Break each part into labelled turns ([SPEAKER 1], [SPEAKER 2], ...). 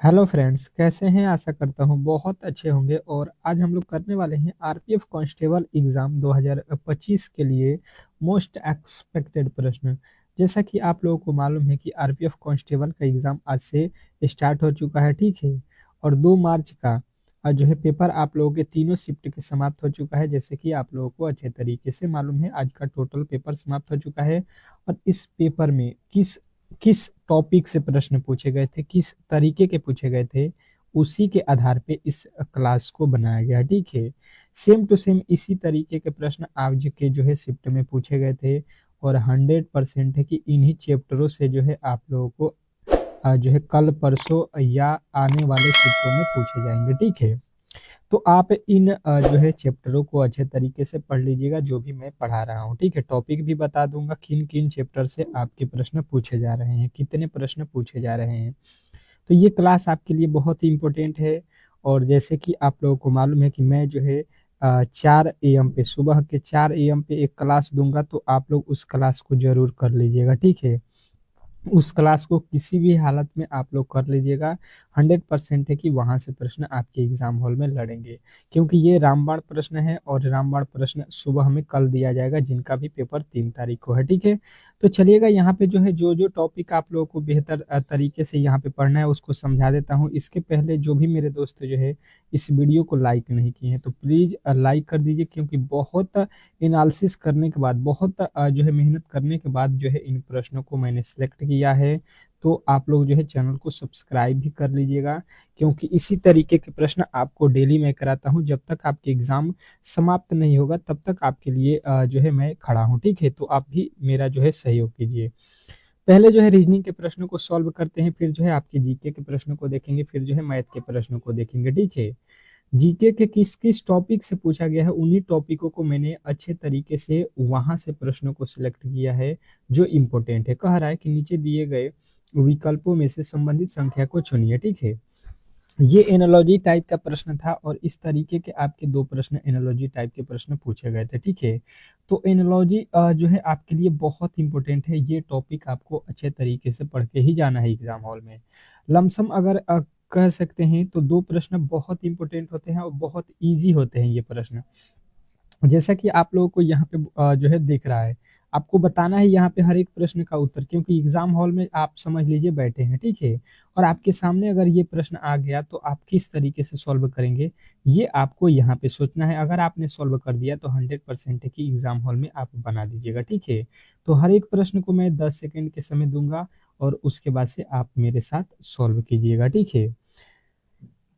[SPEAKER 1] Hello friends, कैसे हैं? आशा करता हूँ बहुत अच्छे होंगे। और आज हम लोग करने वाले हैं आरपीएफ कांस्टेबल एग्जाम 2025 के लिए मोस्ट एक्सपेक्टेड प्रश्न। जैसा कि आप लोगों को मालूम है कि आरपीएफ कांस्टेबल का एग्जाम आज से स्टार्ट हो चुका है, ठीक है। और 2 मार्च का जो है पेपर आप लोगों के तीनों शिफ्ट के समाप्त हो चुका है। जैसे कि आप लोगों को अच्छे तरीके से मालूम है, आज का टोटल पेपर समाप्त हो चुका है। और इस पेपर में किस किस टॉपिक से प्रश्न पूछे गए थे, किस तरीके के पूछे गए थे, उसी के आधार पे इस क्लास को बनाया गया, ठीक है। सेम टू सेम इसी तरीके के प्रश्न आज के जो है शिफ्ट में पूछे गए थे। और 100% है कि इन्हीं चैप्टरों से जो है आप लोगों को जो है कल परसों या आने वाले शिफ्टों में पूछे जाएंगे, ठीक है। तो आप इन जो है चैप्टरों को अच्छे तरीके से पढ़ लीजिएगा, जो भी मैं पढ़ा रहा हूँ, ठीक है। टॉपिक भी बता दूंगा किन किन चैप्टर से आपके प्रश्न पूछे जा रहे हैं, कितने प्रश्न पूछे जा रहे हैं। तो ये क्लास आपके लिए बहुत ही इम्पोर्टेंट है। और जैसे कि आप लोगों को मालूम है कि मैं जो है 4 AM पे, सुबह के 4 AM पे एक क्लास दूंगा, तो आप लोग उस क्लास को जरूर कर लीजिएगा, ठीक है। उस क्लास को किसी भी हालत में आप लोग कर लीजिएगा। 100% है कि वहां से प्रश्न आपके एग्जाम हॉल में लड़ेंगे, क्योंकि ये रामबाण प्रश्न है। और रामबाण प्रश्न सुबह में कल दिया जाएगा, जिनका भी पेपर 3 तारीख को है, ठीक है। तो चलिएगा, यहाँ पे जो है जो जो टॉपिक आप लोगों को बेहतर तरीके से यहाँ पे पढ़ना है उसको समझा देता हूँ। इसके पहले जो भी मेरे दोस्त जो है इस वीडियो को लाइक नहीं किए हैं, तो प्लीज लाइक कर दीजिए, क्योंकि बहुत एनालिसिस करने के बाद, बहुत जो है मेहनत करने के बाद जो है इन प्रश्नों को मैंने सिलेक्ट किया है। तो आप लोग जो है चैनल को सब्सक्राइब भी कर लीजिएगा, क्योंकि इसी तरीके के प्रश्न आपको डेली मैं कराता हूं। जब तक आपके एग्जाम समाप्त नहीं होगा तब तक आपके लिए जो है मैं खड़ा हूं, ठीक है। तो आप भी मेरा जो है सहयोग कीजिए। पहले जो है रीजनिंग के प्रश्नों को सॉल्व करते हैं, फिर जो है आपके जीके के प्रश्नों को देखेंगे, फिर जो है मैथ के प्रश्नों को देखेंगे, ठीक है। जीके के किस किस टॉपिक से पूछा गया है, उन्हीं टॉपिकों को मैंने अच्छे तरीके से वहां से प्रश्नों को सिलेक्ट किया है जो इम्पोर्टेंट है। कह रहा है कि नीचे दिए गए विकल्पों में से संबंधित संख्या को चुनिए, ठीक है। ये एनालॉजी टाइप का प्रश्न था, और इस तरीके के आपके 2 प्रश्न एनालॉजी टाइप के प्रश्न पूछे गए थे, ठीक है। तो एनालॉजी जो है आपके लिए बहुत इंपॉर्टेंट है। ये टॉपिक आपको अच्छे तरीके से पढ़ के ही जाना है एग्जाम हॉल में। लमसम अगर कह सकते हैं तो 2 प्रश्न बहुत इंपॉर्टेंट होते हैं और बहुत इजी होते हैं ये प्रश्न। जैसा कि आप लोगों को यहाँ पे जो है दिख रहा है, आपको बताना है यहाँ पे हर एक प्रश्न का उत्तर, क्योंकि एग्जाम हॉल में आप समझ लीजिए बैठे हैं, ठीक है। और आपके सामने अगर ये प्रश्न आ गया तो आप किस तरीके से सॉल्व करेंगे, ये आपको यहाँ पे सोचना है। अगर आपने सॉल्व कर दिया तो 100% है कि एग्जाम हॉल में आप बना दीजिएगा, ठीक है। तो हर एक प्रश्न को मैं 10 सेकेंड के समय दूंगा, और उसके बाद से आप मेरे साथ सॉल्व कीजिएगा, ठीक है।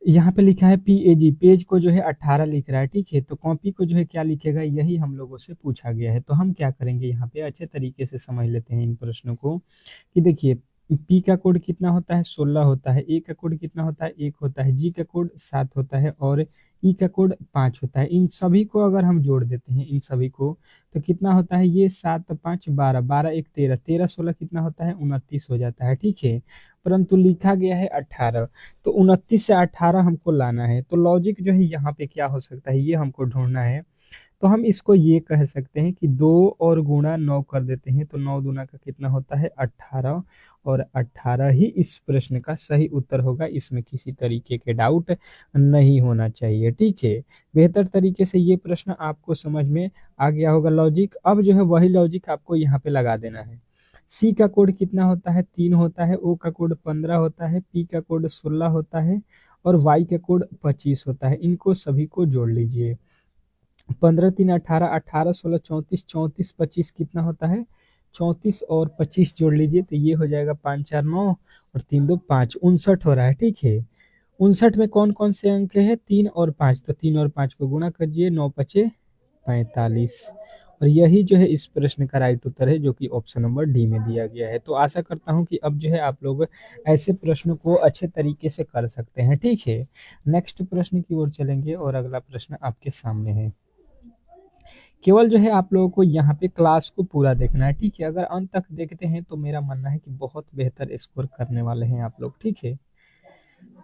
[SPEAKER 1] यहाँ पे लिखा है पेज, पेज को जो है 18 लिख रहा है, ठीक है। तो कॉपी को जो है क्या लिखेगा, यही हम लोगों से पूछा गया है। तो हम क्या करेंगे, यहाँ पे अच्छे तरीके से समझ लेते हैं इन प्रश्नों को। कि देखिए, पी का कोड कितना होता है, 16 होता है। ए का कोड कितना होता है, 1 होता है। जी का कोड 7 होता है, और ई का कोड 5 होता है। इन सभी को अगर हम जोड़ देते हैं, इन सभी को, तो कितना होता है, ये 7 5 12, 12 1 13, 13 16 कितना होता है, 29 हो जाता है, ठीक है। परंतु लिखा गया है 18, तो 29 से 18 हमको लाना है। तो लॉजिक जो है यहाँ पे क्या हो सकता है, ये हमको ढूंढना है। तो हम इसको ये कह सकते हैं कि 2 और गुणा 9 कर देते हैं, तो 9 दूना का कितना होता है, 18। और 18 ही इस प्रश्न का सही उत्तर होगा, इसमें किसी तरीके के डाउट नहीं होना चाहिए, ठीक है। बेहतर तरीके से ये प्रश्न आपको समझ में आ गया होगा लॉजिक। अब जो है वही लॉजिक आपको यहाँ पे लगा देना है। सी का कोड कितना होता है, 3 होता है। ओ का कोड 15 होता है। पी का कोड 16 होता है। और वाई का कोड 25 होता है। इनको सभी को जोड़ लीजिए। 15 3 18, 18 16 34, 34 25 कितना होता है, 34 और 25 जोड़ लीजिए, तो ये हो जाएगा 5 4 9, और 3 2 5, 59 हो रहा है, ठीक है। 59 में कौन कौन से अंक है, 3 और 5, तो 3 और 5 को गुणा करिए, 9 पचे 45। और यही जो है इस प्रश्न का राइट उत्तर है, जो कि ऑप्शन नंबर डी में दिया गया है। तो आशा करता हूं कि अब जो है आप लोग ऐसे प्रश्नों को अच्छे तरीके से कर सकते हैं, ठीक है। नेक्स्ट प्रश्न की ओर चलेंगे, और अगला प्रश्न आपके सामने है। केवल जो है आप लोगों को यहाँ पे क्लास को पूरा देखना है, ठीक है। अगर अंत तक देखते हैं तो मेरा मानना है कि बहुत बेहतर स्कोर करने वाले हैं आप लोग, ठीक है।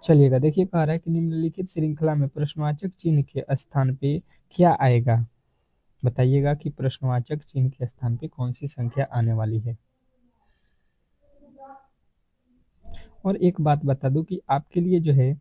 [SPEAKER 1] चलिएगा, देखिए कह रहा है कि निम्नलिखित श्रृंखला में प्रश्नवाचक चिन्ह के स्थान पे क्या आएगा। बताइएगा कि प्रश्नवाचक चिन्ह के स्थान पे कौन सी संख्या आने वाली है। और एक बात बता दूं कि आपके लिए जो है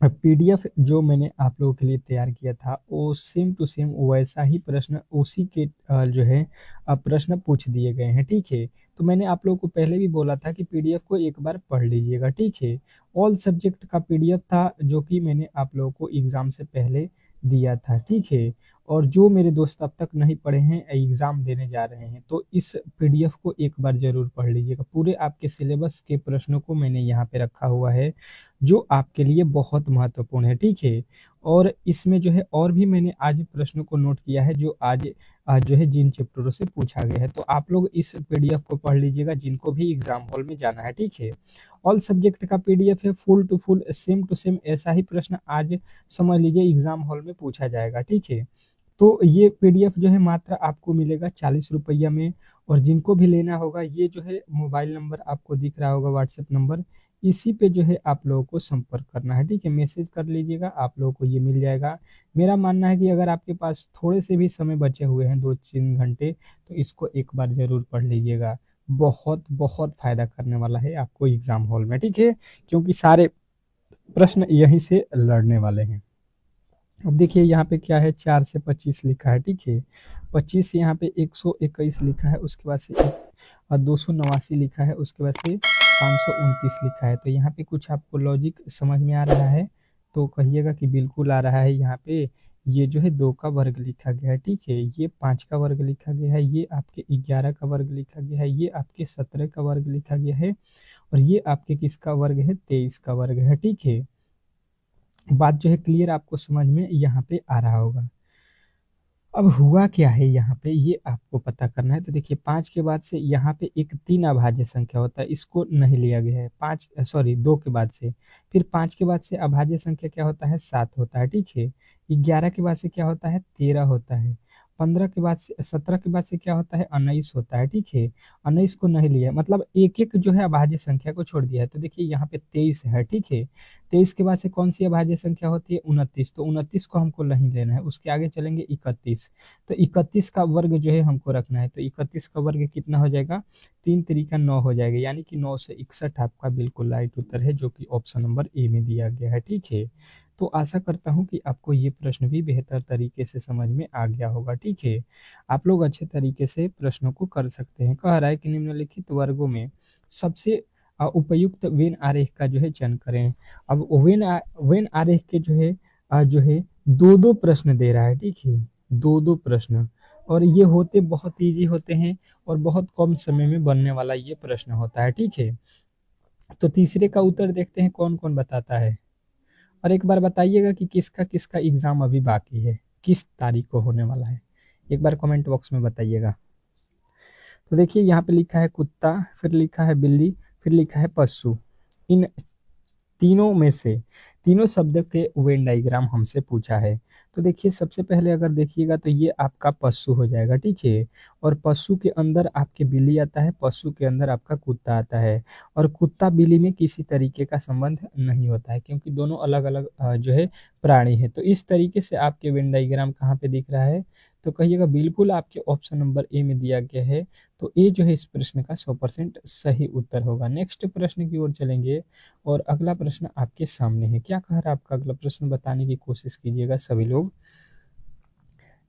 [SPEAKER 1] पीडीएफ जो मैंने आप लोगों के लिए तैयार किया था वो सेम टू सेम वैसा ही प्रश्न उसी के जो है प्रश्न पूछ दिए गए हैं, ठीक है। तो मैंने आप लोगों को पहले भी बोला था कि पीडीएफ को एक बार पढ़ लीजिएगा, ठीक है। ऑल सब्जेक्ट का पीडीएफ था जो कि मैंने आप लोगों को एग्जाम से पहले दिया था, ठीक है। और जो मेरे दोस्त अब तक नहीं पढ़े हैं, एग्जाम देने जा रहे हैं, तो इस पीडीएफ को एक बार जरूर पढ़ लीजिएगा। पूरे आपके सिलेबस के प्रश्नों को मैंने यहाँ पे रखा हुआ है जो आपके लिए बहुत महत्वपूर्ण है, ठीक है। और इसमें जो है और भी मैंने आज प्रश्नों को नोट किया है जो आज जो है जिन चैप्टरों से पूछा गया है, तो आप लोग इस पीडीएफ को पढ़ लीजिएगा जिनको भी एग्जाम हॉल में जाना है, ठीक है। ऑल सब्जेक्ट का पीडीएफ है, full to full same to same ऐसा ही प्रश्न आज समझ लीजिए एग्जाम हॉल में पूछा जाएगा, ठीक है। तो ये पीडीएफ जो है मात्र आपको मिलेगा 40 रुपया में। और जिनको भी लेना होगा, ये जो है मोबाइल नंबर आपको दिख रहा होगा, व्हाट्सएप नंबर, इसी पे जो है आप लोगों को संपर्क करना है, ठीक है। मैसेज कर लीजिएगा, आप लोगों को ये मिल जाएगा। मेरा मानना है कि अगर आपके पास थोड़े से भी समय बचे हुए हैं, 2-3 घंटे, तो इसको एक बार जरूर पढ़ लीजिएगा। बहुत बहुत फायदा करने वाला है आपको एग्जाम हॉल में, ठीक है, क्योंकि सारे प्रश्न यहीं से लड़ने वाले हैं। अब देखिए यहाँ पे क्या है, 4 से 25 लिखा है, ठीक है। 25 यहाँ पे 121 लिखा है, उसके बाद से 289 लिखा है, उसके बाद से 529 लिखा है। तो यहाँ पे कुछ आपको लॉजिक समझ में आ रहा है तो कहिएगा कि बिल्कुल आ रहा है। यहाँ पे ये जो है 2 का वर्ग लिखा गया है, ठीक है। ये 5 का वर्ग लिखा गया है, ये आपके 11 का वर्ग लिखा गया है, ये आपके 17 का वर्ग लिखा गया है, और ये आपके किसका वर्ग है, 23 का वर्ग है, ठीक है। बात जो है क्लियर आपको समझ में यहाँ पे आ रहा होगा। अब हुआ क्या है यहाँ पे, ये आपको पता करना है। तो देखिए 5 के बाद से यहाँ पे एक 3 अभाज्य संख्या होता है, इसको नहीं लिया गया है। 2 के बाद से, फिर 5 के बाद से अभाज्य संख्या क्या होता है, 7 होता है, ठीक है। 11 के बाद से क्या होता है, 13 होता है। 15 के बाद से, 17 के बाद से क्या होता है, 19 होता है, ठीक है। 19 को नहीं लिया, मतलब एक एक जो है अभाज्य संख्या को छोड़ दिया है। तो देखिए यहाँ पे 23 है, ठीक है। 23 के बाद से कौन सी अभाज्य संख्या होती है, 29। तो 29 को हमको नहीं लेना है, उसके आगे चलेंगे 31। तो 31 का वर्ग जो है हमको रखना है। तो 31 का वर्ग कितना हो जाएगा, 3 3 9 हो जाएगा, यानी कि 9 से 61 आपका बिल्कुल राइट उत्तर है, जो कि ऑप्शन नंबर ए में दिया गया है, ठीक है। तो आशा करता हूं कि आपको ये प्रश्न भी बेहतर तरीके से समझ में आ गया होगा, ठीक है। आप लोग अच्छे तरीके से प्रश्नों को कर सकते हैं। कह रहा है कि निम्नलिखित वर्गों में सबसे उपयुक्त वेन आरेख का जो है चयन करें। अब वेन आरेख के जो है दो दो प्रश्न दे रहा है, ठीक है। दो दो प्रश्न, और ये होते बहुत इजी होते हैं और बहुत कम समय में बनने वाला ये प्रश्न होता है, ठीक है। तो तीसरे का उत्तर देखते हैं कौन कौन बताता है। और एक बार बताइएगा कि किसका किसका एग्जाम अभी बाकी है, किस तारीख को होने वाला है, एक बार कमेंट बॉक्स में बताइएगा। तो देखिए यहाँ पे लिखा है कुत्ता, फिर लिखा है बिल्ली, फिर लिखा है पशु। इन तीनों में से तीनों शब्द के वेन डायग्राम हमसे पूछा है। तो देखिए सबसे पहले अगर देखिएगा तो ये आपका पशु हो जाएगा, ठीक है। और पशु के अंदर आपके बिल्ली आता है, पशु के अंदर आपका कुत्ता आता है। और कुत्ता बिल्ली में किसी तरीके का संबंध नहीं होता है, क्योंकि दोनों अलग अलग जो है प्राणी है। तो इस तरीके से आपके वेन डायग्राम कहाँ पे दिख रहा है, तो कहिएगा बिल्कुल आपके ऑप्शन नंबर ए में दिया गया है। तो ए जो है इस प्रश्न का 100% सही उत्तर होगा। नेक्स्ट प्रश्न की ओर चलेंगे, और अगला प्रश्न आपके सामने है। क्या कह रहा है आपका अगला प्रश्न, बताने की कोशिश कीजिएगा सभी लोग।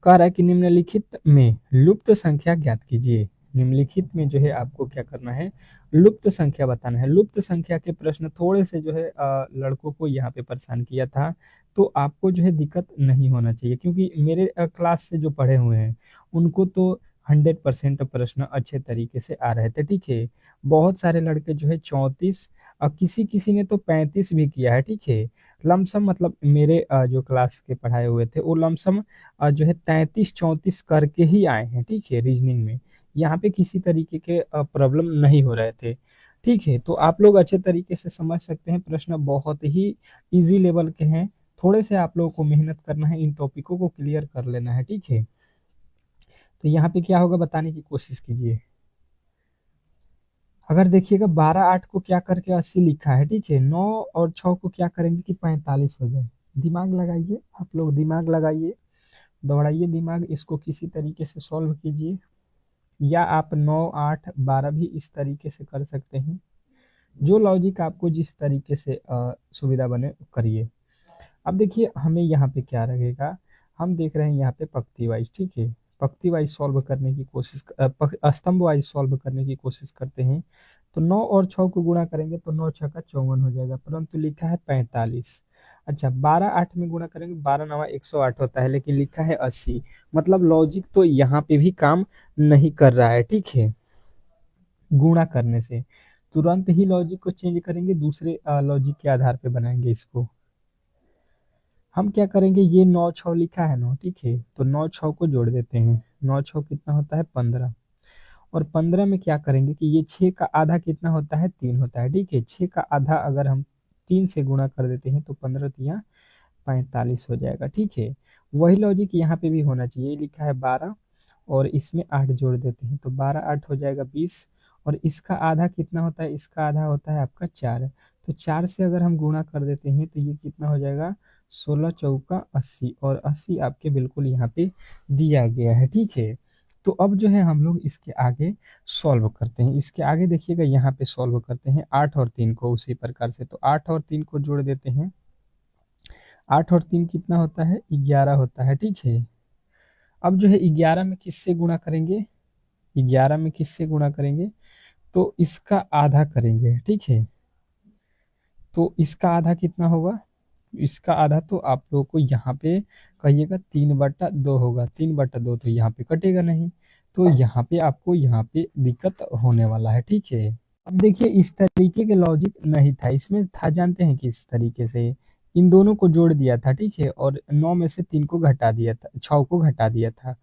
[SPEAKER 1] कह रहा है कि निम्नलिखित में लुप्त संख्या ज्ञात कीजिए। निम्नलिखित में जो है आपको क्या करना है, लुप्त संख्या बताना है। लुप्त संख्या के प्रश्न थोड़े से जो है लड़कों को यहाँ पे परेशान किया था, तो आपको जो है दिक्कत नहीं होना चाहिए, क्योंकि मेरे क्लास से जो पढ़े हुए हैं उनको तो 100% प्रश्न अच्छे तरीके से आ रहे थे, ठीक है। बहुत सारे लड़के जो है 34, और किसी किसी ने तो 35 भी किया है, ठीक है। लमसम मतलब मेरे जो क्लास के पढ़ाए हुए थे वो लमसम जो है 33-34 करके ही आए हैं, ठीक है। रीजनिंग में यहाँ पे किसी तरीके के प्रॉब्लम नहीं हो रहे थे, ठीक है। तो आप लोग अच्छे तरीके से समझ सकते हैं, प्रश्न बहुत ही इजी लेवल के हैं। थोड़े से आप लोगों को मेहनत करना है, इन टॉपिकों को क्लियर कर लेना है, ठीक है। तो यहाँ पे क्या होगा बताने की कोशिश कीजिए। अगर देखिएगा 12-8 को क्या करके 80 लिखा है, ठीक है। 9 और 6 को क्या करेंगे कि 45 हो जाए। दिमाग लगाइए, आप लोग दिमाग लगाइए, दौड़ाइए दिमाग, इसको किसी तरीके से सॉल्व कीजिए। या आप 9, 8, 12 भी इस तरीके से कर सकते हैं, जो लॉजिक आपको जिस तरीके से सुविधा बने करिए। अब देखिए हमें यहाँ पे क्या लगेगा, हम देख रहे हैं यहाँ पे पंक्ति वाइज, ठीक है, पंक्ति वाइज सॉल्व करने की कोशिश स्तंभ वाइज सॉल्व करने की कोशिश करते हैं। तो 9 और 6 को गुणा करेंगे तो 9 छक्का 54 हो जाएगा, परंतु लिखा है 45। अच्छा 12 8 में गुणा करेंगे, 12 नवा 108 होता है, लेकिन लिखा है 80। मतलब लॉजिक तो यहाँ पे भी काम नहीं कर रहा है, ठीक है। गुणा करने से तुरंत ही लॉजिक को चेंज करेंगे, दूसरे लॉजिक के आधार पे बनाएंगे इसको। हम क्या करेंगे, ये 9 6 लिखा है 9, ठीक है, तो 9 6 को जोड़ देते हैं। 9 6 कितना होता है 15। और 15 में क्या करेंगे कि ये 6 का आधा कितना होता है 3 होता है, ठीक है। 6 का आधा अगर हम 3 से गुणा कर देते हैं तो 15 तिया 45 हो जाएगा, ठीक है। वही लॉजिक यहाँ पे भी होना चाहिए, लिखा है 12 और इसमें 8 जोड़ देते हैं तो 12 8 हो जाएगा 20। और इसका आधा कितना होता है, इसका आधा होता है आपका 4। तो 4 से अगर हम गुणा कर देते हैं तो ये कितना हो जाएगा 16 चौका 80, और 80 आपके बिल्कुल यहाँ पे दिया गया है, ठीक है। तो अब जो है हम लोग इसके आगे सॉल्व करते हैं। इसके आगे देखिएगा यहाँ पे सॉल्व करते हैं 8 और 3 को उसी प्रकार से। तो 8 और 3 को जोड़ देते हैं। 8 और 3 कितना होता है 11 होता है, ठीक है। अब जो है 11 में किससे गुणा करेंगे, 11 में किससे गुणा करेंगे, तो इसका आधा करेंगे, ठीक है। तो इसका आधा कितना होगा, इसका आधा तो आप लोगों को यहाँ पे कहिएगा 3/2 होगा। 3/2 तो यहाँ पे कटेगा नहीं, तो यहाँ पे आपको यहाँ पे दिक्कत होने वाला है, ठीक है। अब देखिए इस तरीके के लॉजिक नहीं था, इसमें था जानते हैं किस तरीके से, इन दोनों को जोड़ दिया था, ठीक है, और 9 में से 3 को घटा दिया था, 6 को घटा दिया था।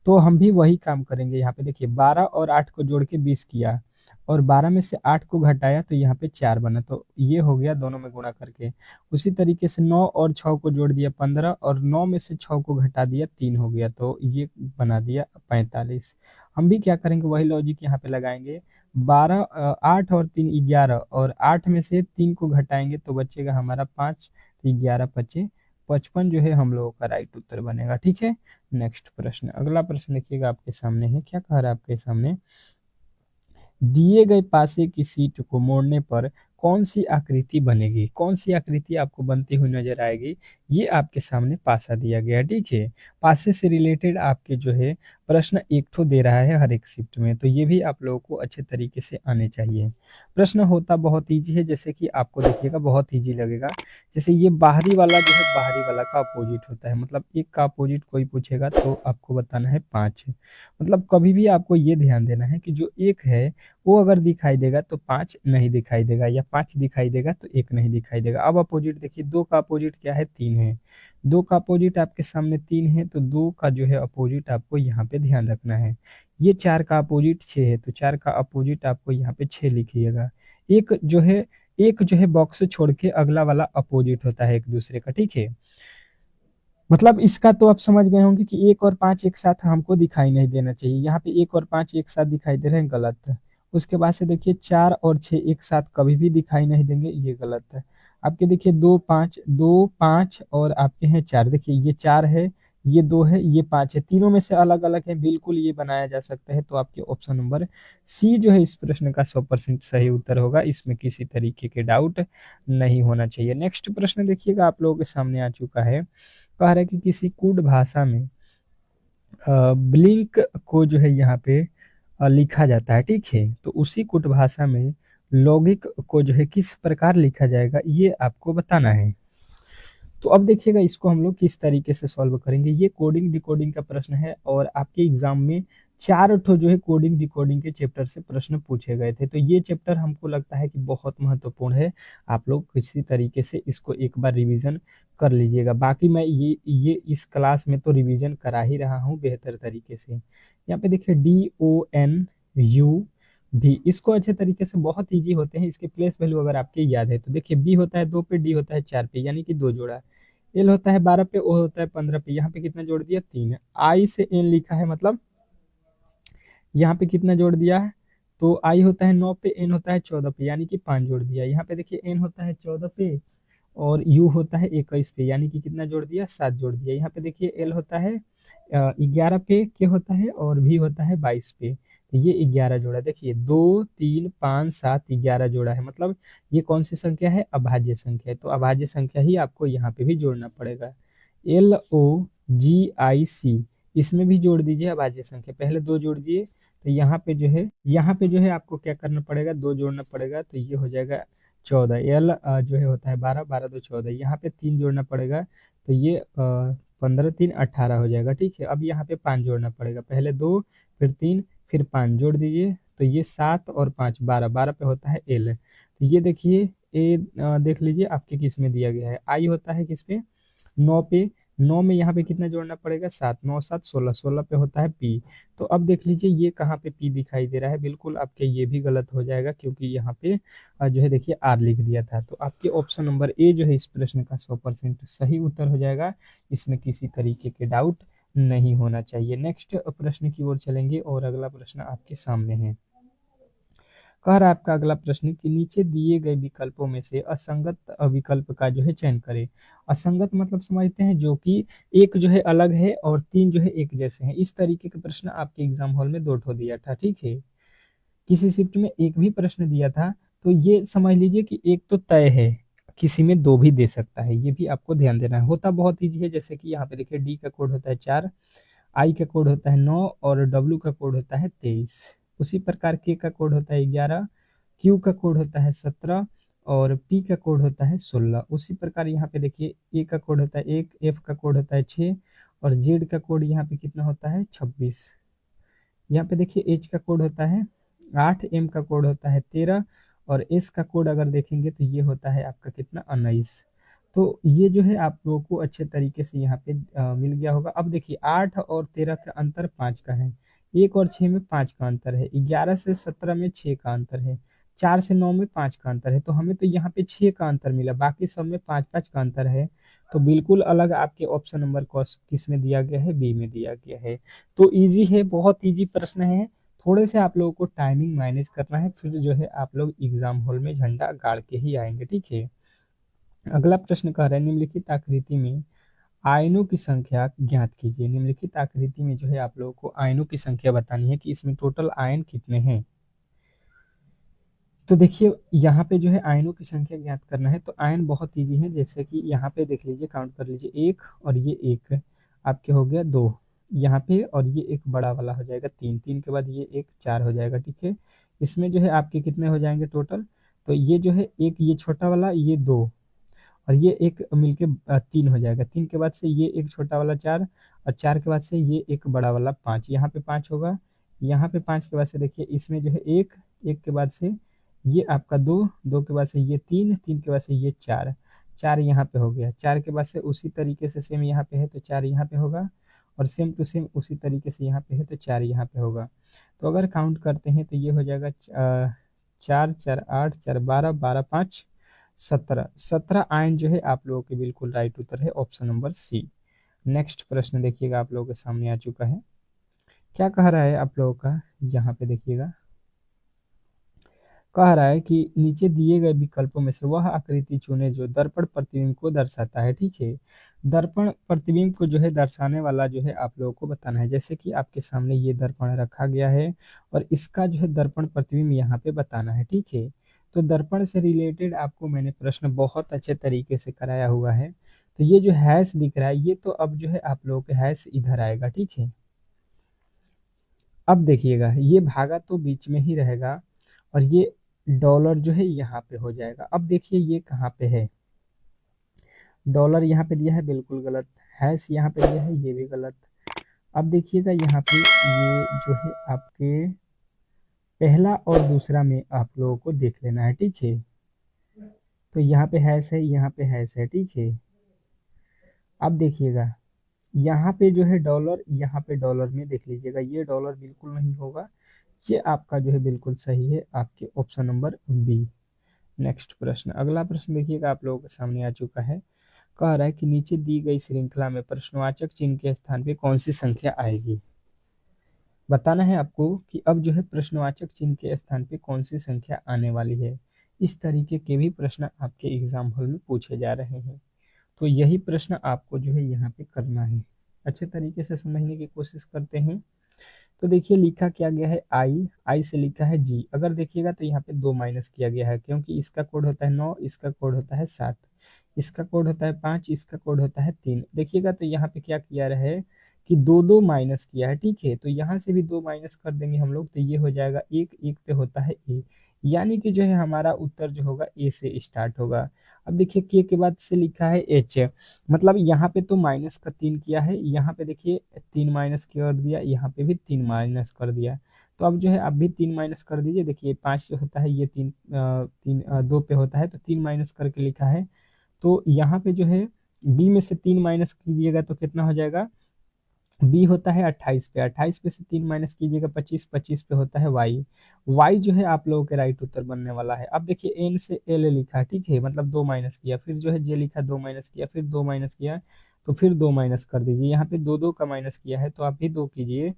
[SPEAKER 1] तो हम भी वही काम करेंगे। यहाँ पे देखिए 12 और 8 को जोड़ के 20 किया, और 12 में से 8 को घटाया तो यहाँ पे 4 बना, तो ये हो गया दोनों में गुणा करके। उसी तरीके से 9 और 6 को जोड़ दिया 15, और 9 में से 6 को घटा दिया 3 हो गया, तो ये बना दिया 45। हम भी क्या करेंगे, वही लॉजिक यहाँ पे लगाएंगे। 12 8 और 3 11, और 8 में से 3 को घटाएंगे तो बचेगा हमारा 5, तो 11 पचे 55 जो है हम लोगों का राइट उत्तर बनेगा, ठीक है। नेक्स्ट प्रश्न, अगला प्रश्न देखिएगा आपके सामने है, क्या कह रहा है आपके सामने, दिए गए पासे की सीट को मोड़ने पर कौन सी आकृति बनेगी, कौन सी आकृति आपको बनती हुई नजर आएगी। ये आपके सामने पासा दिया गया है, ठीक है। पासे से रिलेटेड आपके जो है प्रश्न एक ठो दे रहा है हर एक शिफ्ट में, तो ये भी आप लोगों को अच्छे तरीके से आने चाहिए। प्रश्न होता बहुत ईजी है, जैसे कि आपको देखिएगा बहुत ईजी लगेगा। जैसे ये बाहरी वाला जो है बाहरी वाला का अपोजिट होता है, मतलब एक का अपोजिट कोई पूछेगा तो आपको बताना है 5। मतलब कभी भी आपको ये ध्यान देना है कि जो एक है वो अगर दिखाई देगा तो 5 नहीं दिखाई देगा, या 5 दिखाई देगा तो 1 नहीं दिखाई देगा। अब अपोजिट देखिए, 2 का अपोजिट क्या है 3 है, 2 का अपोजिट आपके सामने 3 है, तो 2 का जो है अपोजिट आपको यहाँ पे ध्यान रखना है। ये 4 का अपोजिट 6 है, तो 4 का अपोजिट आपको यहाँ पे 6 लिखिएगा। एक जो है बॉक्स छोड़ के अगला वाला अपोजिट होता है एक दूसरे का, ठीक है। मतलब इसका तो आप समझ गए होंगे कि 1 और 5 एक साथ हमको दिखाई नहीं देना चाहिए। यहाँ पे 1 और 5 एक साथ दिखाई दे रहे हैं, गलत है। उसके बाद से देखिए 4 और 6 एक साथ कभी भी दिखाई नहीं देंगे, ये गलत है। आपके देखिए 2 5 और आपके हैं 4, देखिए ये 4 है, ये 2 है, ये 5 है, तीनों में से अलग अलग है, बिल्कुल ये बनाया जा सकता है। तो आपके ऑप्शन नंबर सी जो है इस प्रश्न का 100% सही उत्तर होगा, इसमें किसी तरीके के डाउट नहीं होना चाहिए। नेक्स्ट प्रश्न देखिएगा आप लोगों के सामने आ चुका है। कह रहा है कि किसी कूट भाषा में ब्लिंक को जो है यहाँ पे लिखा जाता है, ठीक है। तो उसी कूट भाषा में लौगिक को जो है किस प्रकार लिखा जाएगा, ये आपको बताना है। तो अब देखिएगा इसको हम लोग किस तरीके से सॉल्व करेंगे। ये कोडिंग डिकोडिंग का प्रश्न है, और आपके एग्जाम में 4 ठो जो है कोडिंग डिकोडिंग के चैप्टर से प्रश्न पूछे गए थे। तो ये चैप्टर हमको लगता है कि बहुत महत्वपूर्ण है, आप लोग किसी तरीके से इसको एक बार रिवीजन कर लीजिएगा। बाकी मैं ये इस क्लास में तो रिवीजन करा ही रहा हूँ बेहतर तरीके से। यहाँ पे देखिए DONU भी, इसको अच्छे तरीके से, बहुत ईजी होते हैं, इसके प्लेस वैल्यू अगर आपके याद है तो देखिए बी होता है 2 पे, डी होता है 4 पे, यानी कि 2 जोड़ा। एल होता है 12 पे, ओ होता है 15 पे, यहाँ पे कितना जोड़ दिया 3। आई से एन लिखा है, मतलब यहाँ पे कितना जोड़ दिया है, तो आई होता है 9 पे, एन होता है 14 पे, यानी कि 5 जोड़ दिया। यहाँ पे देखिए एन होता है 14 पे और यू होता है 21 पे, यानी कि कितना जोड़ दिया 7 जोड़ दिया। यहाँ पे देखिए एल होता है 11 पे, के होता है, और भी होता है 22 पे, तो ये 11 जोड़ा, देखिए 2 3 5 7 11 जोड़ा है, मतलब ये कौन सी संख्या है, अभाज्य संख्या है, तो अभाज्य संख्या ही आपको यहाँ पे भी जोड़ना पड़ेगा। LOGIC, इसमें भी जोड़ दीजिए अभाज्य संख्या, पहले दो जोड़ दिए, तो यहाँ पे जो है आपको क्या करना पड़ेगा, दो जोड़ना पड़ेगा, तो ये हो जाएगा 14। जो है होता है 12, 12 2 14, यहाँ पे 3 जोड़ना पड़ेगा, तो ये 15 3 18 हो जाएगा, ठीक है। अब यहाँ पे 5 जोड़ना पड़ेगा, पहले 2 फिर 3 फिर 5 जोड़ दीजिए, तो ये 7 और 5 12, 12 पे होता है एल। तो ये देखिए ए, देख लीजिए आपके किस में दिया गया है, आई होता है किस पे, 9 पे। 9 में यहाँ पे कितना जोड़ना पड़ेगा, 7, 9 7 16, 16 पे होता है पी। तो अब देख लीजिए ये कहाँ पे पी दिखाई दे रहा है, बिल्कुल आपके ये भी गलत हो जाएगा, क्योंकि यहाँ पे जो है देखिए आर लिख दिया था। तो आपके ऑप्शन नंबर ए जो है इस प्रश्न का 100% सही उत्तर हो जाएगा, इसमें किसी तरीके के डाउट नहीं होना चाहिए। नेक्स्ट प्रश्न की ओर चलेंगे और अगला प्रश्न आपके सामने है। कह रहा है आपका अगला प्रश्न कि नीचे दिए गए विकल्पों में से असंगत विकल्प का जो है चयन करें। असंगत मतलब समझते हैं जो कि एक जो है अलग है और तीन जो है एक जैसे हैं, इस तरीके के प्रश्न आपके एग्जाम हॉल में 2 ठो दिया था, ठीक है। किसी शिफ्ट में एक भी प्रश्न दिया था, तो ये समझ लीजिए कि एक तो तय है, किसी में दो भी दे सकता है, ये भी आपको ध्यान देना है। होता बहुत ईजी है, जैसे कि यहाँ पे देखिए डी का कोड होता है 4, आई का कोड होता है 9 और डब्ल्यू का कोड होता है 23। उसी प्रकार के का कोड होता है 11, क्यू का कोड होता है 17 और पी का कोड होता है 16। उसी प्रकार यहाँ पे देखिए ए का कोड होता है 1, एफ का कोड होता है 6 और जेड का कोड यहाँ पे कितना होता है 26। यहाँ पे देखिए एच का कोड होता है 8, एम का कोड होता है 13 और एस का कोड अगर देखेंगे तो ये होता है आपका कितना 19। तो ये जो है आप लोगों को अच्छे तरीके से यहाँ पे मिल गया होगा। अब देखिए 8 और 13 का अंतर 5 का है, 1 और 6 में 5 का अंतर है, 11 से 17 में 6 का अंतर है, 4 से 9 में 5 का अंतर है, तो हमें तो यहाँ पे 6 का अंतर मिला, बाकी सब में 5 5 का अंतर है। तो बिल्कुल अलग आपके ऑप्शन नंबर किस में दिया गया है, बी में दिया गया है। तो इजी है, बहुत इजी प्रश्न है, थोड़े से आप लोगों को टाइमिंग मैनेज करना है, फिर जो है आप लोग एग्जाम हॉल में झंडा गाड़ के ही आएंगे, ठीक है। अगला प्रश्न कह रहा है निम्नलिखित आकृति में आयनों की संख्या ज्ञात कीजिए। निम्नलिखित आकृति में जो है आप लोगों को आयनों की संख्या बतानी है कि इसमें टोटल आयन कितने हैं। तो देखिए यहाँ पे जो है आयनों की संख्या ज्ञात करना है, तो आयन बहुत इजी है, जैसे कि यहाँ पे देख लीजिए, काउंट कर लीजिए, एक और ये एक आपके हो गया 2 यहाँ पे, और ये एक बड़ा वाला हो जाएगा 3, 3 के बाद ये एक 4 हो जाएगा, ठीक है। इसमें जो है आपके कितने हो जाएंगे टोटल, तो ये जो है एक ये छोटा वाला ये 2 और ये एक मिलके 3 हो जाएगा, 3 के बाद से ये एक छोटा वाला 4 और 4 के बाद से ये एक बड़ा वाला 5, यहाँ पे 5 होगा, यहाँ पे 5 के बाद से देखिए इसमें जो है एक, एक के बाद से ये आपका 2, 2 के बाद से ये 3, 3 के बाद से ये 4, 4 यहाँ पे हो गया, 4 के बाद से उसी तरीके से सेम यहाँ पे है तो 4 यहाँ पे होगा और सेम टू सेम उसी तरीके से यहाँ पे है तो 4 यहाँ पे होगा। तो अगर काउंट करते हैं तो ये हो जाएगा 4 4 8 4 12 12 5 17, 17 आयन जो है आप लोगों के बिल्कुल राइट उत्तर है ऑप्शन नंबर सी। नेक्स्ट प्रश्न देखिएगा आप लोगों के सामने आ चुका है, क्या कह रहा है आप लोगों का, यहाँ पे देखिएगा कह रहा है कि नीचे दिए गए विकल्पों में से वह आकृति चुने जो दर्पण प्रतिबिंब को दर्शाता है, ठीक है। दर्पण प्रतिबिंब को जो है दर्शाने वाला जो है आप लोगों को बताना है, जैसे कि आपके सामने ये दर्पण रखा गया है और इसका जो है दर्पण प्रतिबिंब यहाँ पे बताना है, ठीक है। तो दर्पण से रिलेटेड आपको मैंने प्रश्न बहुत अच्छे तरीके से कराया हुआ है। तो ये जो हैश दिख रहा है ये तो अब जो है आप लोगों के हैश इधर आएगा, ठीक है। अब देखिएगा ये भागा तो बीच में ही रहेगा और ये डॉलर जो है यहाँ पे हो जाएगा। अब देखिए ये कहाँ पे है, डॉलर यहाँ पे दिया है बिल्कुल गलत, हैश यहाँ पे दिया है ये भी गलत। अब देखिएगा यहाँ पे ये जो है आपके पहला और दूसरा में आप लोगों को देख लेना है, ठीक है। तो यहाँ पे हैश है, यहाँ पे हैश है, ठीक है। अब देखिएगा यहाँ पे जो है डॉलर, यहाँ पे डॉलर में देख लीजिएगा ये डॉलर बिल्कुल नहीं होगा, ये आपका जो है बिल्कुल सही है, आपके ऑप्शन नंबर बी। नेक्स्ट प्रश्न, अगला प्रश्न देखिएगा आप लोगों के सामने आ चुका है, कह रहा है कि नीचे दी गई श्रृंखला में प्रश्नवाचक चिन्ह के स्थान पे कौन सी संख्या आएगी। बताना है आपको कि अब जो है प्रश्नवाचक चिन्ह के स्थान पे कौन सी संख्या आने वाली है। इस तरीके के भी प्रश्न आपके एग्जाम हॉल में पूछे जा रहे हैं, तो यही प्रश्न आपको जो है यहाँ पे करना है। अच्छे तरीके से समझने की कोशिश करते हैं। तो देखिए लिखा क्या गया है आई, आई से लिखा है जी। अगर देखिएगा तो यहाँ पे 2 माइनस किया गया है, क्योंकि इसका कोड होता है 9, इसका कोड होता है 7, इसका कोड होता है 5, इसका कोड होता है 3। देखिएगा तो यहाँ पे क्या किया है कि दो दो माइनस किया है, ठीक है। तो यहाँ से भी 2 माइनस कर देंगे हम लोग, तो ये हो जाएगा 1, 1 पे होता है ए, यानी कि जो है हमारा उत्तर जो होगा ए से स्टार्ट होगा। अब देखिए के बाद से लिखा है एच, मतलब यहाँ पे तो माइनस का 3 किया है, यहाँ पे देखिए 3 माइनस कर दिया, यहाँ पे भी 3 माइनस कर दिया। तो अब जो है आप भी 3 माइनस कर दीजिए। देखिए 5 से होता है ये 3, 2 पे होता है, तो 3 माइनस करके लिखा है। तो यहाँ पे जो है बी में से 3 माइनस कीजिएगा तो कितना हो जाएगा, बी होता है 28 पे, 28 पे से 3 माइनस कीजिएगा 25, 25 पे होता है वाई, वाई जो है आप लोगों के राइट उत्तर बनने वाला है। अब देखिए एन से एल लिखा, ठीक है, मतलब 2 माइनस किया, फिर जो है जे लिखा 2 माइनस किया, फिर 2 माइनस किया, तो फिर 2 माइनस कर दीजिए। यहाँ पे दो दो का माइनस किया है तो आप भी 2 कीजिए,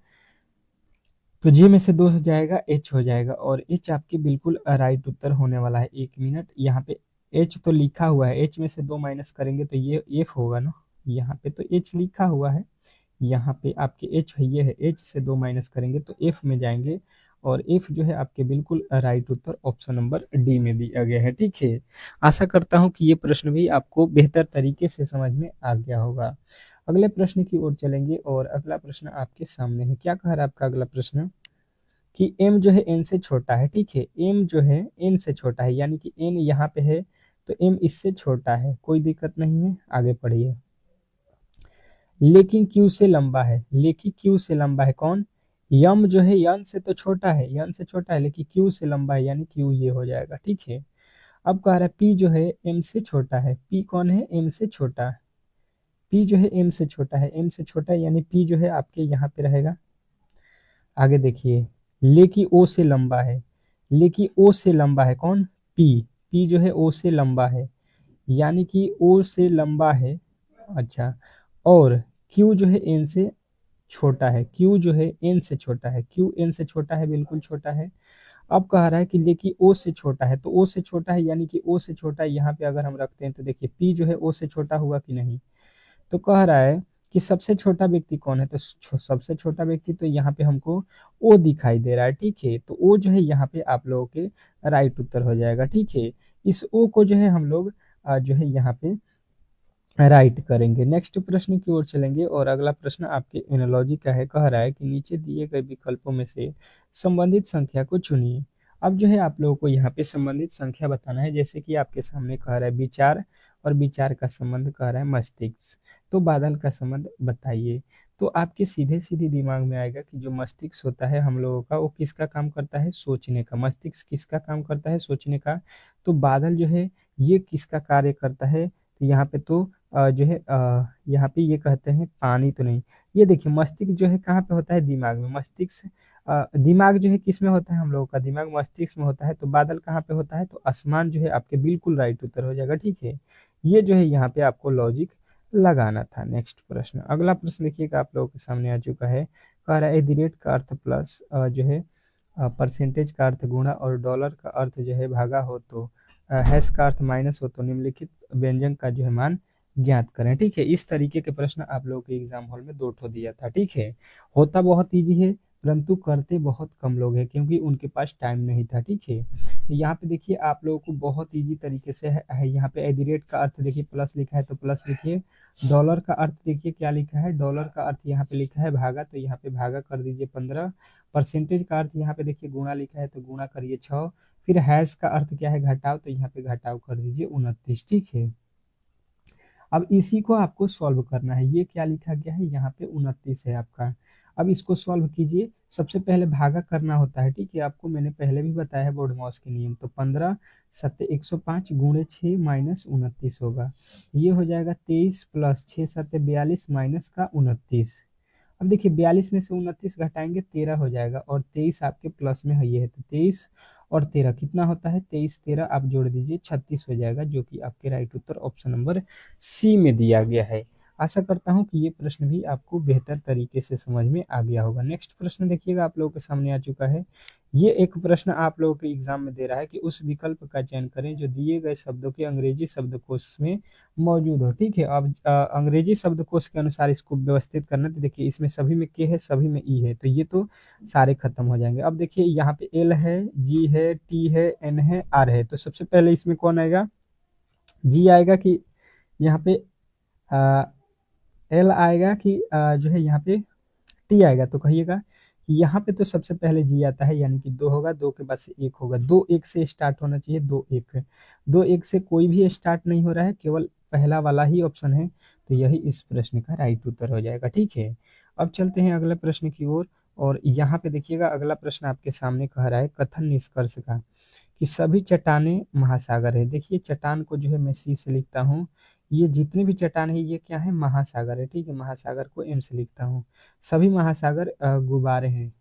[SPEAKER 1] तो जे में से 2 हो जाएगा, एच हो जाएगा, और एच आपके बिल्कुल राइट उत्तर होने वाला है। 1 मिनट, यहाँ पे एच तो लिखा हुआ है, एच में से 2 माइनस करेंगे तो ये एफ होगा ना, यहाँ पे तो एच लिखा हुआ है, यहाँ पे आपके एच है, ये है, एच से 2 माइनस करेंगे तो एफ में जाएंगे, और एफ जो है आपके बिल्कुल राइट उत्तर ऑप्शन नंबर डी में दिया गया है, ठीक है। आशा करता हूँ कि ये प्रश्न भी आपको बेहतर तरीके से समझ में आ गया होगा। अगले प्रश्न की ओर चलेंगे, और अगला प्रश्न आपके सामने है। क्या कह रहा है आपका अगला प्रश्न कि m जो है n से छोटा है, ठीक है, m जो है n से छोटा है, यानी कि n यहाँ पे है तो m इससे छोटा है, कोई दिक्कत नहीं है, आगे पढ़िए। लेकिन q से लंबा है, लेकिन q से लंबा है कौन, यम जो है यन से तो छोटा है, यन से छोटा है, लेकिन q से लंबा है, यानी q ये हो जाएगा, ठीक है। अब कह रहा है p जो है m से छोटा है, p कौन है, m से छोटा, p जो है m से छोटा है, m से छोटा है, यानी p जो है आपके यहाँ पे रहेगा। आगे देखिए, लेकिन ओ से लंबा है, लेकिन ओ से लंबा है कौन, पी, पी जो है ओ से लंबा है, यानी कि ओ से लंबा है। अच्छा, और क्यू जो है एन से छोटा है, क्यू जो है एन से छोटा है, क्यू एन से छोटा है, बिल्कुल छोटा है। अब कह रहा है कि लेकिन ओ से छोटा है, तो ओ से छोटा है, यानी कि ओ से छोटा है, यहाँ पे अगर हम रखते हैं तो देखिए पी जो है ओ से छोटा हुआ कि नहीं। तो कह रहा है कि सबसे छोटा व्यक्ति कौन है, तो सबसे छोटा व्यक्ति तो यहाँ पे हमको ओ दिखाई दे रहा है, ठीक है। तो ओ जो है यहाँ पे आप लोगों के राइट उत्तर हो जाएगा, ठीक है। इस ओ को जो है हम लोग जो है यहाँ पे राइट करेंगे। नेक्स्ट प्रश्न की ओर चलेंगे, और अगला प्रश्न आपके एनालॉजी का है। कह रहा है कि नीचे दिए गए विकल्पों में से संबंधित संख्या को चुनिए। अब जो है आप लोगों को यहाँ पे संबंधित संख्या बताना है, जैसे कि आपके सामने कह रहा है विचार, और विचार का संबंध कह रहा है मस्तिष्क, तो बादल का संबंध बताइए। तो आपके सीधे सीधे दिमाग में आएगा कि जो मस्तिष्क होता है हम लोगों का, वो किसका काम करता है, सोचने का। मस्तिष्क किसका काम करता है, सोचने का। तो बादल जो है ये किसका कार्य करता है, तो यहाँ पे तो जो है यहाँ पे ये कहते हैं पानी तो नहीं। ये देखिए मस्तिष्क जो है कहाँ पे होता है, दिमाग में। मस्तिष्क दिमाग जो है किस में होता है, हम लोगों का दिमाग मस्तिष्क में होता है। तो बादल कहाँ पे होता है, तो आसमान जो है आपके बिल्कुल राइट उत्तर हो जाएगा, ठीक है। ये जो है यहाँ पे आपको लॉजिक लगाना था। नेक्स्ट प्रश्न, अगला प्रश्न देखिएगा आप लोगों के सामने आ चुका है। कह रहा है एट का अर्थ प्लस जो है परसेंटेज का अर्थ गुणा, और डॉलर का अर्थ जो है भागा हो तो हैश का अर्थ माइनस हो तो निम्नलिखित व्यंजन का जो है मान ज्ञात करें, ठीक है। इस तरीके के प्रश्न आप लोगों के एग्जाम हॉल में 2 ठो दिया था, ठीक है। होता बहुत इजी है, परंतु करते बहुत कम लोग हैं, क्योंकि उनके पास टाइम नहीं था, ठीक है। यहाँ पे देखिए आप लोगों को बहुत इजी तरीके से है यहाँ पे एट का अर्थ देखिए प्लस लिखा है तो प्लस लिखिए। डॉलर का अर्थ देखिए क्या लिखा है, डॉलर का अर्थ यहाँ पे लिखा है भागा, तो यहाँ पे भागा कर दीजिए 15। परसेंटेज का अर्थ यहाँ पे देखिए गुणा लिखा है तो गुणा करिए 6। फिर हैश का अर्थ क्या है, घटाव, तो यहाँ पे घटाव कर दीजिए 29, ठीक है। अब इसी को आपको सॉल्व करना है। ये क्या लिखा गया है, यहाँ पे 29 है आपका। अब इसको सॉल्व कीजिए। सबसे पहले भागा करना होता है, ठीक है, आपको मैंने पहले भी बताया है बोर्ड माउस के नियम। तो 15 सत्ते 105 गुणे 6 माइनस 29 होगा। ये हो जाएगा 23 प्लस 6 सत्ते 42 माइनस का 29। अब देखिए 42 में से 29 घटाएंगे 13 हो जाएगा, और 23 आपके प्लस में है, ये है तो 23 और 13 कितना होता है, 23 13 आप जोड़ दीजिए 36 हो जाएगा, जो कि आपके राइट उत्तर ऑप्शन नंबर सी में दिया गया है। आशा करता हूँ कि ये प्रश्न भी आपको बेहतर तरीके से समझ में आ गया होगा। नेक्स्ट प्रश्न देखिएगा आप लोगों के सामने आ चुका है। ये एक प्रश्न आप लोगों के एग्जाम में दे रहा है कि उस विकल्प का चयन करें जो दिए गए शब्दों के अंग्रेजी शब्दकोश में मौजूद हो। ठीक है, अब अंग्रेजी शब्दकोश के अनुसार इसको व्यवस्थित करना। तो देखिए इसमें सभी में के है, सभी में ई है, तो ये तो सारे खत्म हो जाएंगे। अब देखिए यहाँ पे एल है, जी है, टी है, एन है, आर है। तो सबसे पहले इसमें कौन आएगा? जी आएगा कि यहाँ पे एल आएगा कि जो है यहाँ पे टी आएगा? तो कहिएगा कि यहाँ पे तो सबसे पहले जी आता है, यानी कि दो होगा, दो के बाद से एक होगा, दो एक से स्टार्ट होना चाहिए, दो एक। दो एक से कोई भी स्टार्ट नहीं हो रहा है, केवल पहला वाला ही ऑप्शन है, तो यही इस प्रश्न का राइट उत्तर हो जाएगा। ठीक है, अब चलते हैं अगले प्रश्न की ओर। और यहाँ पे देखिएगा अगला प्रश्न आपके सामने कह रहा है कथन निष्कर्ष का कि सभी चट्टानें महासागर है। देखिए चट्टान को जो है मैं सी से लिखता हूँ, ये जितने भी चट्टान है ये क्या है? महासागर है। ठीक है, महासागर को एम से लिखता हूँ। सभी महासागर गुब्बारे हैं,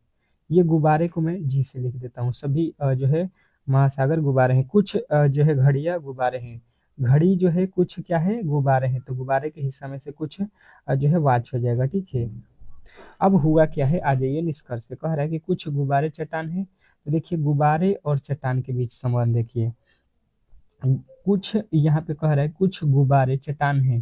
[SPEAKER 1] ये गुब्बारे को मैं जी से लिख देता हूँ। सभी जो है महासागर गुब्बारे हैं। कुछ जो है घड़ियाँ गुब्बारे हैं, घड़ी जो है कुछ क्या है? गुब्बारे हैं, तो गुब्बारे के हिस्सा में से कुछ जो है वाच हो जाएगा। ठीक है, अब हुआ क्या है, आ जाइए निष्कर्ष पे। कह रहा है कि कुछ गुब्बारे चट्टान है। तो देखिए गुब्बारे और चट्टान के बीच संबंध देखिए, कुछ यहाँ पे कह रहा है कुछ गुब्बारे चट्टान हैं,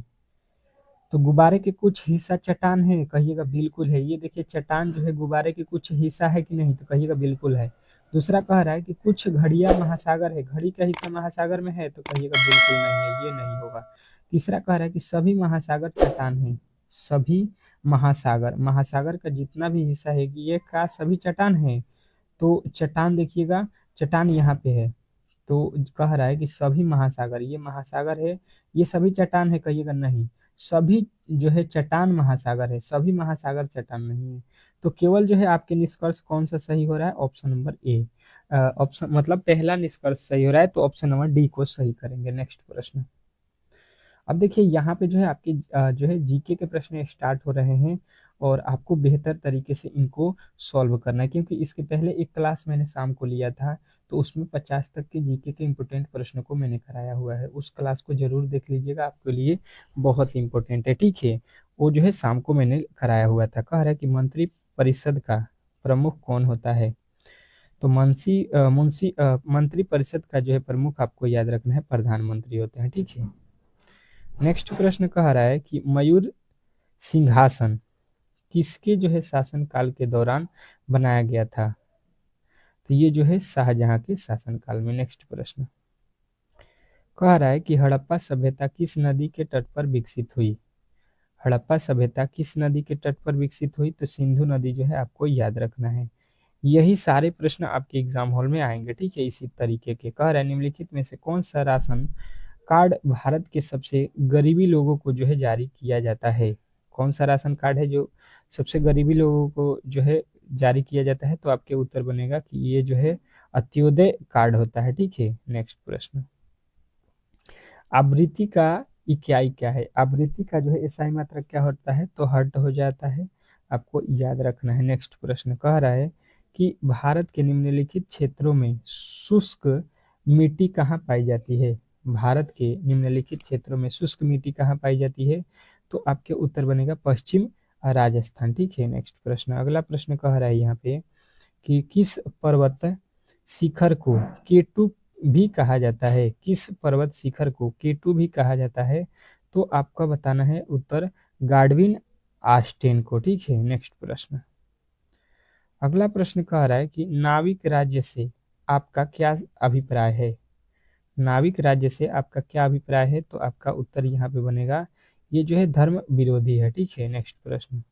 [SPEAKER 1] तो गुब्बारे के कुछ हिस्सा चट्टान है, कहिएगा बिल्कुल है। ये देखिए चट्टान जो है गुब्बारे के कुछ हिस्सा है कि नहीं? तो कहिएगा बिल्कुल है। दूसरा कह रहा है कि कुछ घड़ियां महासागर है, घड़ी का हिस्सा महासागर में है, तो कहिएगा बिल्कुल नहीं है, ये नहीं होगा। तीसरा कह रहा है कि सभी महासागर चट्टान है, सभी महासागर, महासागर का जितना भी हिस्सा है कि ये का सभी चट्टान है, तो चट्टान देखिएगा चट्टान यहाँ पे है, तो कह रहा है कि सभी महासागर, ये महासागर है, ये सभी चट्टान है, कहिएगा नहीं, सभी जो है चट्टान महासागर है, सभी महासागर चट्टान नहीं है। तो केवल जो है आपके निष्कर्ष कौन सा सही हो रहा है? ऑप्शन नंबर ए, ऑप्शन मतलब पहला निष्कर्ष सही हो रहा है, तो ऑप्शन नंबर डी को सही करेंगे। नेक्स्ट प्रश्न। अब देखिए यहाँ पे जो है आपके जो है जीके के प्रश्न स्टार्ट हो रहे हैं, और आपको बेहतर तरीके से इनको सॉल्व करना है, क्योंकि इसके पहले एक क्लास मैंने शाम को लिया था, तो उसमें 50 तक के जीके के इम्पोर्टेंट प्रश्नों को मैंने कराया हुआ है। उस क्लास को जरूर देख लीजिएगा, आपके लिए बहुत इंपॉर्टेंट है। ठीक है, वो जो है शाम को मैंने कराया हुआ था। कह रहा है कि मंत्री परिषद का प्रमुख कौन होता है? तो मंत्री परिषद का जो है प्रमुख आपको याद रखना है, प्रधानमंत्री होते हैं। ठीक है, नेक्स्ट प्रश्न कह रहा है कि मयूर सिंहासन किसके जो है शासन काल के दौरान बनाया गया था? तो ये जो है शाहजहां के शासन काल में। नेक्स्ट प्रश्न कह रहा है कि हड़प्पा सभ्यता किस नदी के तट पर विकसित हुई? हड़प्पा सभ्यता किस नदी के तट पर विकसित हुई? तो सिंधु नदी जो है आपको याद रखना है। यही सारे प्रश्न आपके एग्जाम हॉल में आएंगे। ठीक है, इसी तरीके के कह रहा है निम्नलिखित में से कौन सा राशन कार्ड भारत के सबसे गरीबी लोगों को जो है जारी किया जाता है? कौन सा राशन कार्ड है जो सबसे गरीबी लोगों को जो है जारी किया जाता है? तो आपके उत्तर बनेगा कि ये जो है अंत्योदय कार्ड होता है। ठीक है, नेक्स्ट प्रश्न। आवृत्ति का इकाई क्या है? आवृत्ति का जो है एसआई मात्रक क्या होता है? तो हर्ट हो जाता है, आपको याद रखना है। नेक्स्ट प्रश्न कह रहा है कि भारत के निम्नलिखित क्षेत्रों में शुष्क मिट्टी कहाँ पाई जाती है? भारत के निम्नलिखित क्षेत्रों में शुष्क मिट्टी कहाँ पाई जाती है? तो आपके उत्तर बनेगा पश्चिम राजस्थान। ठीक है, नेक्स्ट प्रश्न। अगला प्रश्न कह रहा है यहाँ पे कि किस पर्वत शिखर को केटू भी कहा जाता है? किस पर्वत शिखर को केटू भी कहा जाता है? तो आपका बताना है उत्तर गाडविन आस्टेन को। ठीक है, नेक्स्ट प्रश्न। अगला प्रश्न कह रहा है कि नाविक राज्य से आपका क्या अभिप्राय है? नाविक राज्य से आपका क्या अभिप्राय है? तो आपका उत्तर यहाँ पे बनेगा ये जो है धर्म विरोधी है। ठीक है, नेक्स्ट प्रश्न।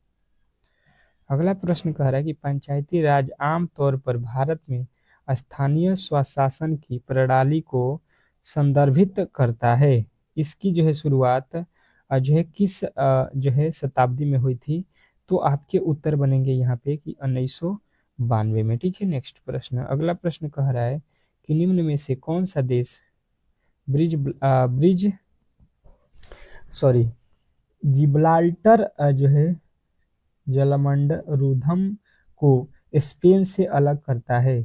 [SPEAKER 1] अगला प्रश्न कह रहा है कि पंचायती राज आम तौर पर भारत में स्थानीय स्वशासन की प्रणाली को संदर्भित करता है। इसकी जो है शुरुआत जो है किस जो है शताब्दी में हुई थी? तो आपके उत्तर बनेंगे यहाँ पे कि 1992 में। ठीक है, नेक्स्ट प्रश्न। अगला प्रश्न कह रहा है कि निम्न में से कौन सा देश ब्रिज ब्रिज सॉरी जिब्राल्टर जो है जलमंडरुधम को स्पेन से अलग करता है?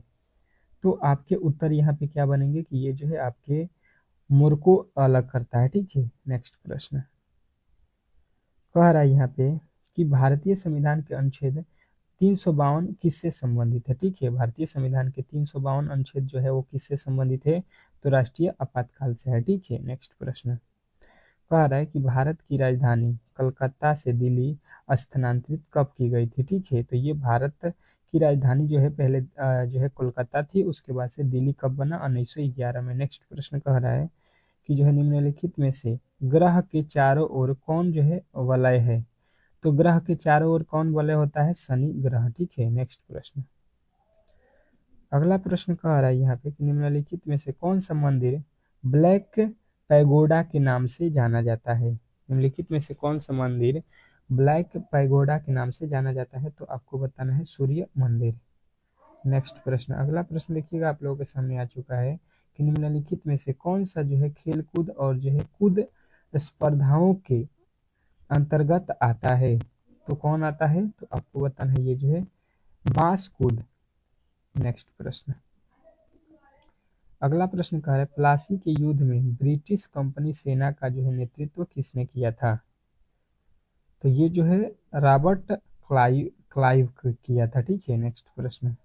[SPEAKER 1] तो आपके उत्तर यहाँ पे क्या बनेंगे कि ये जो है आपके मोरक्को अलग करता है। ठीक है, नेक्स्ट प्रश्न कह रहा है यहाँ पे कि भारतीय संविधान के अनुच्छेद 352 किससे संबंधित है। ठीक है, भारतीय संविधान के 352 अनुच्छेद जो है वो किससे संबंधित है, तो राष्ट्रीय आपातकाल से है। ठीक है, नेक्स्ट प्रश्न कह रहा है कि भारत की राजधानी कलकत्ता से दिल्ली स्थानांतरित कब की गई थी। ठीक है, तो ये भारत की राजधानी जो है पहले जो है कोलकाता थी, उसके बाद से दिल्ली कब बना, 1911 में। नेक्स्ट प्रश्न कह रहा है कि जो है निम्नलिखित में से ग्रह के चारों ओर कौन जो है वलय है, तो ग्रह के चारों ओर कौन वलय होता है, शनि ग्रह। ठीक है, नेक्स्ट प्रश्न अगला प्रश्न कह रहा है यहाँ पे कि निम्नलिखित में से कौन सा मंदिर ब्लैक पैगोडा के नाम से जाना जाता है। निम्नलिखित में से कौन सा मंदिर ब्लैक पैगोडा के नाम से जाना जाता है, तो आपको बताना है सूर्य मंदिर। नेक्स्ट प्रश्न अगला प्रश्न देखिएगा, आप लोगों के सामने आ चुका है कि निम्नलिखित में से कौन सा जो है खेल कूद और जो है कूद स्पर्धाओं के अंतर्गत आता है, तो कौन आता है, तो आपको बताना है ये जो है बांस कूद। नेक्स्ट प्रश्न अगला प्रश्न कह रहा है प्लासी के युद्ध में ब्रिटिश कंपनी सेना का जो है नेतृत्व किसने किया था, तो ये जो है रॉबर्ट क्लाइव किया था। ठीक है, नेक्स्ट प्रश्न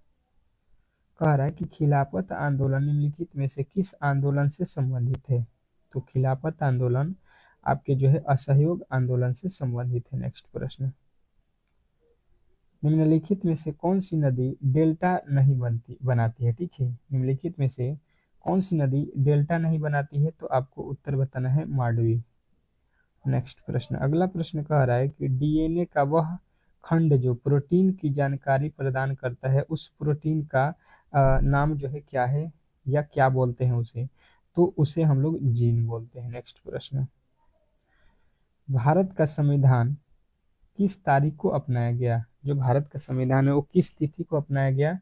[SPEAKER 1] कह रहा है कि खिलाफत आंदोलन निम्नलिखित में से किस आंदोलन से संबंधित है, तो खिलाफत आंदोलन आपके जो है असहयोग आंदोलन से संबंधित है। नेक्स्ट प्रश्न निम्नलिखित में से कौन सी नदी डेल्टा नहीं बनाती है। ठीक है, निम्नलिखित में से कौन सी नदी डेल्टा नहीं बनाती है, तो आपको उत्तर बताना है मांडवी। नेक्स्ट प्रश्न अगला प्रश्न कह रहा है कि डीएनए का वह खंड जो प्रोटीन की जानकारी प्रदान करता है, उस प्रोटीन का नाम जो है क्या है, या क्या बोलते हैं उसे, तो उसे हम लोग जीन बोलते हैं। नेक्स्ट प्रश्न भारत का संविधान किस तारीख को अपनाया गया, जो भारत का संविधान है वो किस तिथि को अपनाया गया,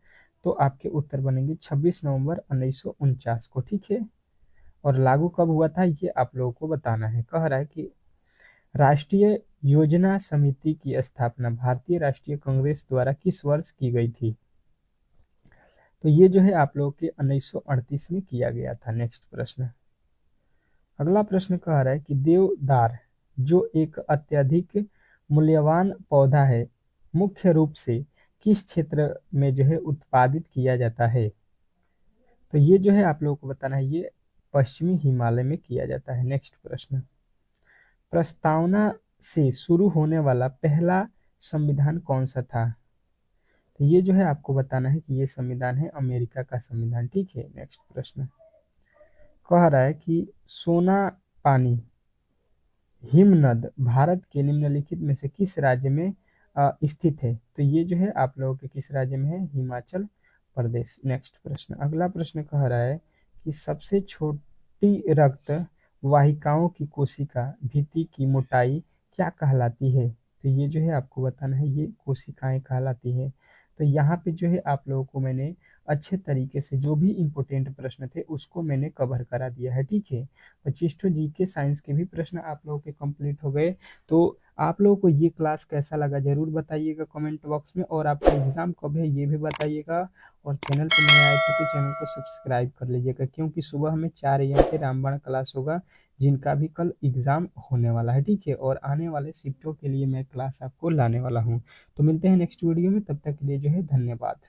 [SPEAKER 1] तो आपके उत्तर बनेंगे 26 नवंबर 1949 को। ठीक है, और लागू कब हुआ था ये आप लोगों को बताना है। कह रहा है कि राष्ट्रीय योजना समिति की स्थापना भारतीय राष्ट्रीय कांग्रेस द्वारा किस वर्ष की गई थी, तो ये जो है आप लोगों के 1938 में किया गया था। नेक्स्ट प्रश्न अगला प्रश्न कह रहा है कि देवदार जो एक अत्यधिक मूल्यवान पौधा है, मुख्य रूप से किस क्षेत्र में जो है उत्पादित किया जाता है, तो ये जो है आप लोगों को बताना है ये पश्चिमी हिमालय में किया जाता है। नेक्स्ट प्रश्न प्रस्तावना से शुरू होने वाला पहला संविधान कौन सा था, तो ये जो है आपको बताना है कि ये संविधान है अमेरिका का संविधान। ठीक है, नेक्स्ट प्रश्न कह रहा है कि सोना पानी हिमनद भारत के निम्नलिखित में से किस राज्य में स्थित है, तो ये जो है आप लोगों के किस राज्य में है, हिमाचल प्रदेश। नेक्स्ट प्रश्न अगला प्रश्न कह रहा है कि सबसे छोटी रक्त वाहिकाओं की कोशिका भित्ति की मोटाई क्या कहलाती है, तो ये जो है आपको बताना है ये कोशिकाएं कहलाती है। तो यहाँ पे जो है आप लोगों को मैंने अच्छे तरीके से जो भी इम्पोर्टेंट प्रश्न थे उसको मैंने कवर करा दिया है। ठीक है, 25 जीके साइंस के भी प्रश्न आप लोगों के कंप्लीट हो गए। तो आप लोगों को ये क्लास कैसा लगा जरूर बताइएगा कमेंट बॉक्स में, और आपका एग्जाम कब है ये भी बताइएगा, और चैनल पर नए आए थे तो चैनल को सब्सक्राइब कर लीजिएगा, क्योंकि सुबह हमें 4 AM पे रामबाण क्लास होगा जिनका भी कल एग्जाम होने वाला है। ठीक है, और आने वाले शिफ्टों के लिए मैं क्लास आपको लाने वाला हूँ। तो मिलते हैं नेक्स्ट वीडियो में, तब तक के लिए जो है धन्यवाद।